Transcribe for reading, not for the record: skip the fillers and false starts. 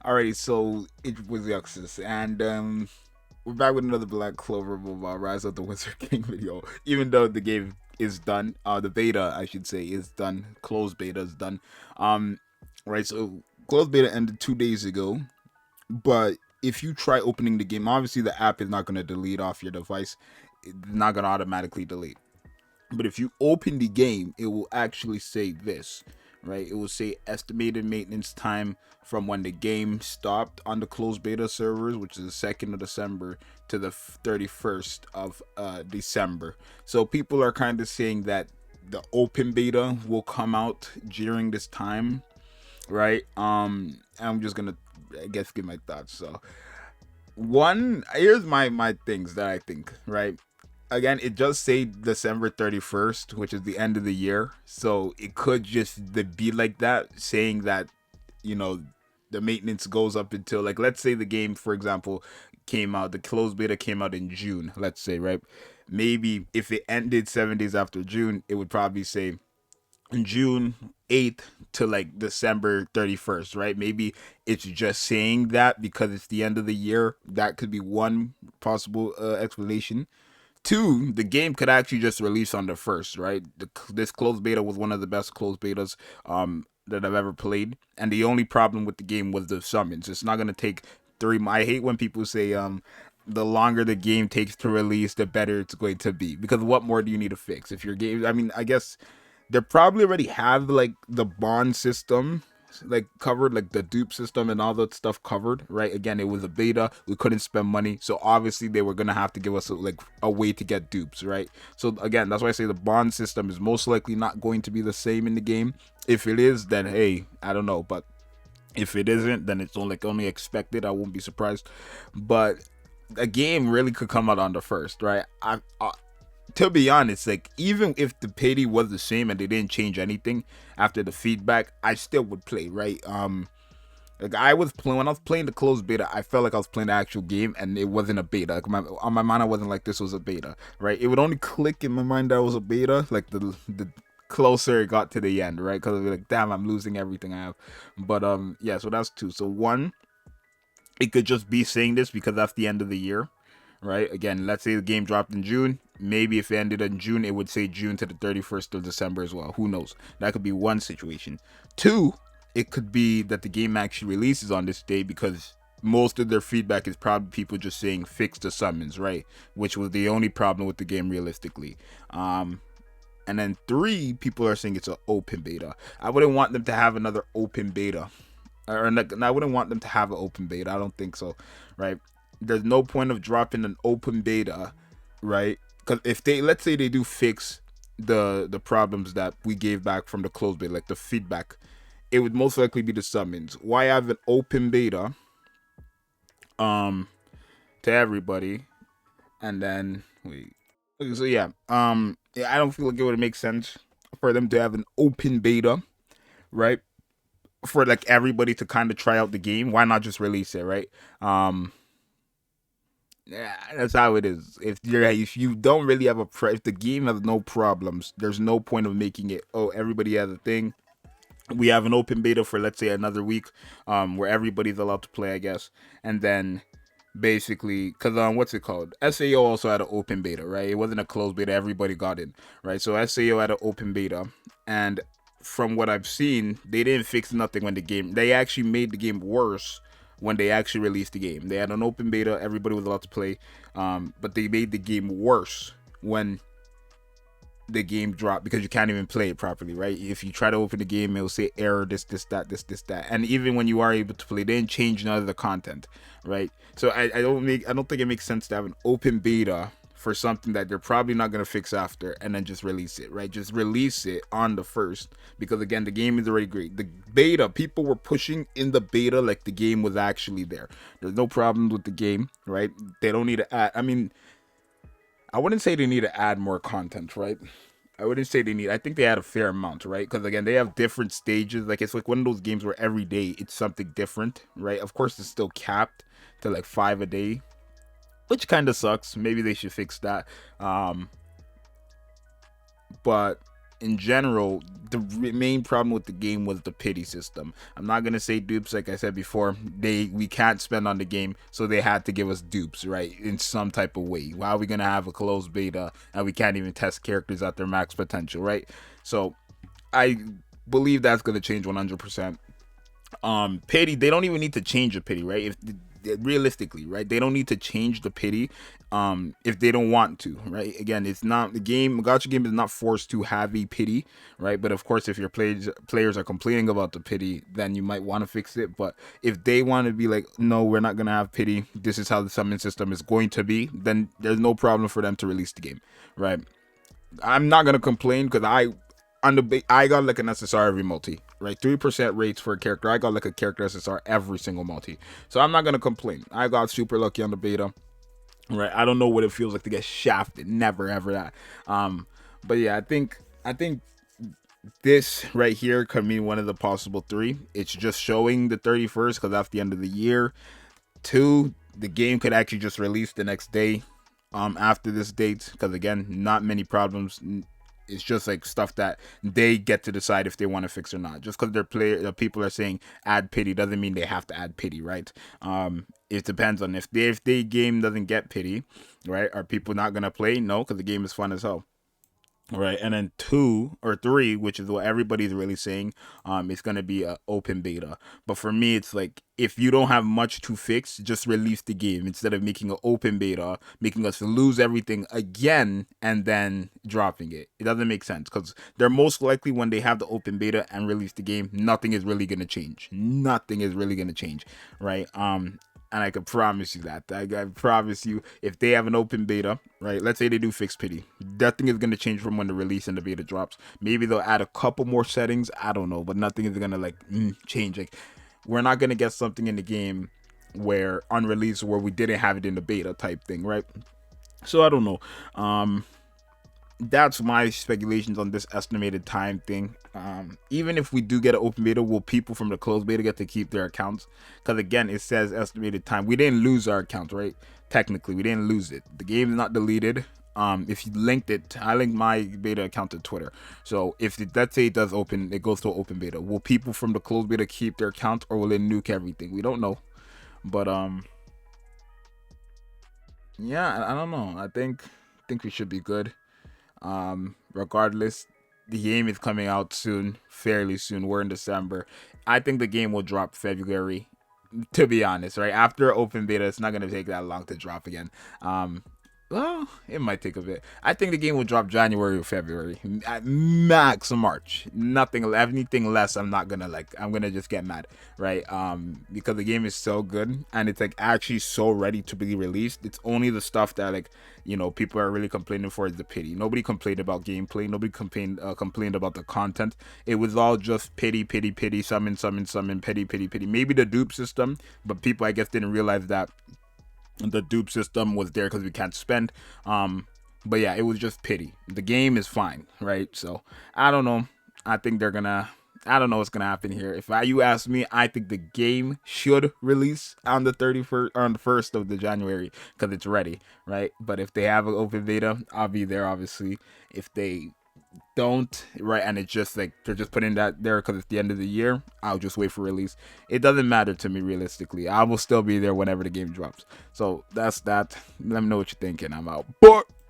Alrighty, so it was Yuxus, and we're back with another Black Clover Mobile Rise of the Wizard King video. Even though the game is done, the beta, I should say, is done. Closed beta is done. Um, right, so closed beta ended 2 days ago, but if you try opening the game, obviously the app is not going to delete off your device. It's not going to automatically delete. But if you open the game, it will actually say this, right? It will say estimated maintenance time from when the game stopped on the closed beta servers, which is the 2nd of December, to the 31st of December. So people are kind of saying that the open beta will come out during this time, right? I'm just gonna, I guess, give my thoughts. So one, here's my things that I think, right? Again, it does say December 31st, which is the end of the year. So it could just be like that, saying that, you know, the maintenance goes up until, like, let's say the game, for example, came out, the closed beta came out in June, let's say, right? Maybe if it ended 7 days after June, it would probably say June 8th to like December 31st, right? Maybe it's just saying that because it's the end of the year. That could be one possible explanation. Two, the game could actually just release on the first, right? This closed beta was one of the best closed betas that I've ever played, and the only problem with the game was the summons. It's not gonna take 3. I hate when people say the longer the game takes to release, the better it's going to be. Because what more do you need to fix if your game? I mean, I guess they probably already have like the bond system like covered, like the dupe system and all that stuff covered, right? Again, it was a beta, we couldn't spend money, so obviously they were gonna have to give us like a way to get dupes, right? So again, that's why I say the bond system is most likely not going to be the same in the game. If it is, then hey, I don't know, but if it isn't, then it's only expected. I won't be surprised. But a game really could come out on the first, right? To be honest, like even if the pity was the same and they didn't change anything after the feedback, I still would play, right? Like I was playing when I was playing the closed beta, I felt like I was playing the actual game and it wasn't a beta. Like on my mind, I wasn't like this was a beta, right? It would only click in my mind that it was a beta, like the closer it got to the end, right? Because I'd be like, damn, I'm losing everything I have. But yeah, so that's two. So one, it could just be saying this because that's the end of the year, right? Again, let's say the game dropped in June. Maybe if it ended in June, it would say June to the 31st of December as well. Who knows? That could be one situation. Two, it could be that the game actually releases on this day because most of their feedback is probably people just saying fix the summons, right? Which was the only problem with the game realistically. And then three, people are saying it's an open beta. I wouldn't want them to have another open beta, or I wouldn't want them to have an open beta. I don't think so, right? There's no point of dropping an open beta, right? Because if they, let's say they do fix the problems that we gave back from the closed beta, like the feedback, it would most likely be the summons. Why have an open beta um to everybody and then wait. Okay, so yeah, yeah, I don't feel like it would make sense for them to have an open beta, right? For like everybody to kind of try out the game. Why not just release it, right? Yeah, that's how it is. If you don't really have if the game has no problems, there's no point of making it. Oh, everybody has a thing. We have an open beta for let's say another week, where everybody's allowed to play, I guess, and then basically because what's it called, SAO also had an open beta, right? It wasn't a closed beta, everybody got in, right? So SAO had an open beta, and from what I've seen, they didn't fix nothing when they actually made the game worse when they actually released the game. They had an open beta, everybody was allowed to play, but they made the game worse when the game dropped because you can't even play it properly, right? If you try to open the game, it'll say error, this, that. And even when you are able to play, they didn't change none of the content, right? So I don't think it makes sense to have an open beta for something that they're probably not gonna fix after and then just release it, right? Just release it on the first because again, the game is already great. The beta, people were pushing in the beta like the game was actually there. There's no problems with the game, right? They don't need to add. I mean, I wouldn't say they need to add more content, right? I wouldn't say they need. I think they add a fair amount, right? Because again, they have different stages. Like it's like one of those games where every day it's something different, right? Of course, it's still capped to like 5 a day, which kind of sucks. Maybe they should fix that. But in general, the main problem with the game was the pity system. I'm not gonna say dupes, like I said before. We can't spend on the game, so they had to give us dupes, right? In some type of way. Why are we gonna have a closed beta and we can't even test characters at their max potential, right? So I believe that's gonna change 100%. Pity, they don't even need to change the pity, right? If realistically, right, they don't need to change the pity if they don't want to, right? Again, it's not the game, gacha game is not forced to have a pity, right? But of course, if your players are complaining about the pity, then you might want to fix it. But if they want to be like, no, we're not gonna have pity, this is how the summon system is going to be, then there's no problem for them to release the game, right? I'm not gonna complain because I got like an SSR every multi, right? 3% rates for a character. I got like a character SSR every single multi. So I'm not gonna complain. I got super lucky on the beta. Right. I don't know what it feels like to get shafted. Never ever that. But yeah, I think this right here could mean one of the possible three. It's just showing the 31st because that's the end of the year. Two, the game could actually just release the next day after this date, because again, not many problems. It's just like stuff that they get to decide if they want to fix or not. Just because the people are saying add pity doesn't mean they have to add pity, right? It depends on if the game doesn't get pity, right? Are people not gonna play? No, because the game is fun as hell. Right, and then 2 or 3, which is what everybody's really saying, it's gonna be a open beta. But for me, it's like if you don't have much to fix, just release the game instead of making an open beta, making us lose everything again and then dropping it. It doesn't make sense because they're most likely when they have the open beta and release the game, nothing is really gonna change. Nothing is really gonna change, right? And I can promise you that. I promise you, if they have an open beta, right? Let's say they do fix pity, nothing is gonna change from when the release and the beta drops. Maybe they'll add a couple more settings. I don't know, but nothing is gonna like change. Like we're not gonna get something in the game where on release where we didn't have it in the beta type thing, right? So I don't know. That's my speculations on this estimated time thing. Even if we do get an open beta, will people from the closed beta get to keep their accounts? Because again, it says estimated time. We didn't lose our account, right? Technically, we didn't lose it. The game is not deleted. If you linked it, I linked my beta account to Twitter. So if let's say it does open, it goes to open beta. Will people from the closed beta keep their account, or will it nuke everything? We don't know. But yeah, I don't know. I think we should be good. Regardless, the game is coming out soon, fairly soon. We're in December. I think the game will drop February. To be honest, right after open beta, it's not gonna take that long to drop again. Well, it might take a bit. I think the game will drop January or February, at max March. Nothing, anything less, I'm not gonna like. I'm gonna just get mad, right? Because the game is so good and it's like actually so ready to be released. It's only the stuff that like people are really complaining for is the pity. Nobody complained about gameplay. Nobody complained about the content. It was all just pity, pity, pity, summon, summon, summon, pity, pity, pity. Maybe the dupe system, but people I guess didn't realize that the dupe system was there because we can't spend. But yeah, it was just pity. The game is fine, right? So I don't know. I think they're gonna. I don't know what's gonna happen here. If you ask me, I think the game should release on the 31st, on the 1st of the January, because it's ready, right? But if they have an open beta, I'll be there. Obviously, if they don't, right, and it's just like they're just putting that there because it's the end of the year, I'll just wait for release. It doesn't matter to me realistically. I will still be there whenever the game drops. So that's that. Let me know what you're thinking. I'm out. But